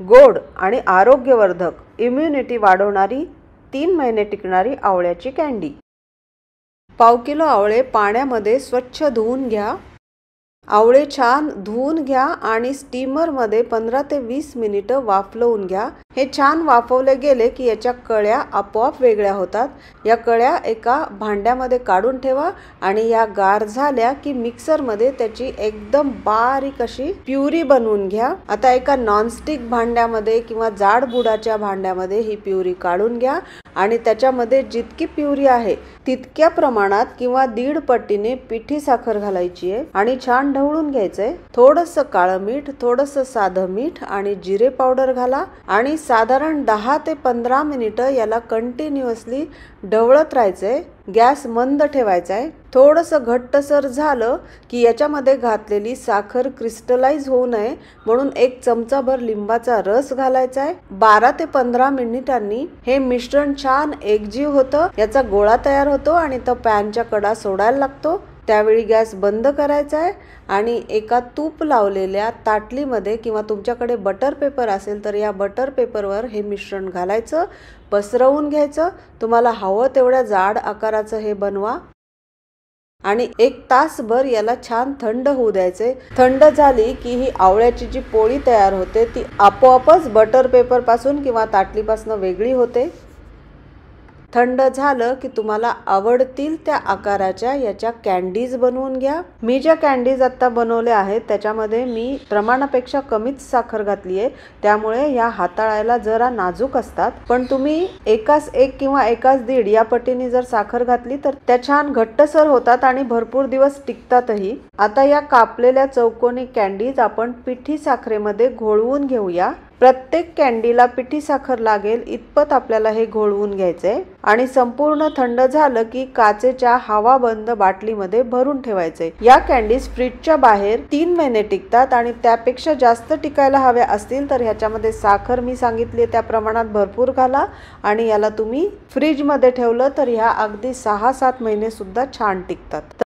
गोड आणि आरोग्यवर्धक इम्युनिटी वाढवणारी 3 महिने टिकणारी आवळ्याची कँडी। पाव किलो आवळे पाण्यामध्ये स्वच्छ धुवून घ्या। आवळे छान धुवून घ्या आणि स्टीमरमध्ये 15 ते 20 मिनिटे वाफवून घ्या। हे छान वाफवले गेले की याच्या कळ्या आपोआप वेगळ्या होतात। या कळ्या एका भांड्यामध्ये काढून ठेवा आणि या गार झाल्या की मिक्सरमध्ये त्याची एकदम बारीक अशी प्युरी बनवून घ्या। आता एका नॉनस्टिक भांड्यामध्ये किंवा जाड बुडाच्या भांड्यामध्ये ही प्युरी काढून घ्या आणि त्याच्यामध्ये जितकी प्युरी आहे तितक्या प्रमाणात किंवा 1.5 पटीने पिठी साखर घालायची आहे आणि छान ढवळून घ्यायचंय। थोडंसं काळं मीठ, थोडंसं साधं मीठ आणि जिरे पावडर घाला आणि साधारण 10 ते 15 मिनिटं याला कंटिन्युअसली ढवळत राहायचंय। गॅस मंद ठेवायचा आहे। थोडंसं घट्टसर झालं की याच्यामध्ये घातलेली साखर क्रिस्टलाइज होऊ नये म्हणून 1 चमचाभर लिंबाचा रस घालायचा आहे। 12 ते 15 मिनिटांनी हे मिश्रण छान एकजीव होतं, याचा गोळा तयार होतो आणि तो पॅनच्या कडा सोडायला लागतो। त्यावेळी गॅस बंद करायचा आहे आणि एका तूप लावलेल्या ताटलीमध्ये किंवा तुमच्याकडे बटर पेपर असेल तर या बटर पेपरवर हे मिश्रण घालायचं, पसरवून घ्यायचं। तुम्हाला हवं तेवढ्या जाड आकाराचं हे बनवा आणि 1 तासभर याला छान थंड होऊ द्यायचे। थंड झाली की ही आवळ्याची जी पोळी तयार होते ती आपोआपच बटर पेपर पासून किंवा ताटलीपासून वेगळी होते। थंड झालं की तुम्हाला आवडतील त्या आकाराच्या याच्या कँडीज बनवून घ्या। मी ज्या कँडीज आता बनवल्या आहेत त्याच्यामध्ये मी प्रमाणापेक्षा कमीच साखर घातली आहे, त्यामुळे या हाताळायला जरा नाजूक असतात। पण तुम्ही एकास 1 किंवा एकास 1.5 या पटीने जर साखर घातली तर त्या छान घट्टसर होतात आणि भरपूर दिवस टिकतातही। आता या कापलेल्या चौकोनी कँडीज आपण पिठी साखरेमध्ये घोळवून घेऊया। प्रत्येक कँडीला पिठी साखर लागेल इतपत आपल्याला हे घोळवून घ्यायचंय आणि संपूर्ण थंड झालं की काचेच्या हवाबंद बाटलीमध्ये भरून ठेवायचे। या कँडीज फ्रीजच्या बाहेर 3 महिने टिकतात आणि त्यापेक्षा जास्त टिकायला हव्या असतील तर ह्याच्यामध्ये साखर मी सांगितली त्या प्रमाणात भरपूर घाला आणि याला तुम्ही फ्रीजमध्ये ठेवलं तर ह्या अगदी 6-7 महिने सुद्धा छान टिकतात।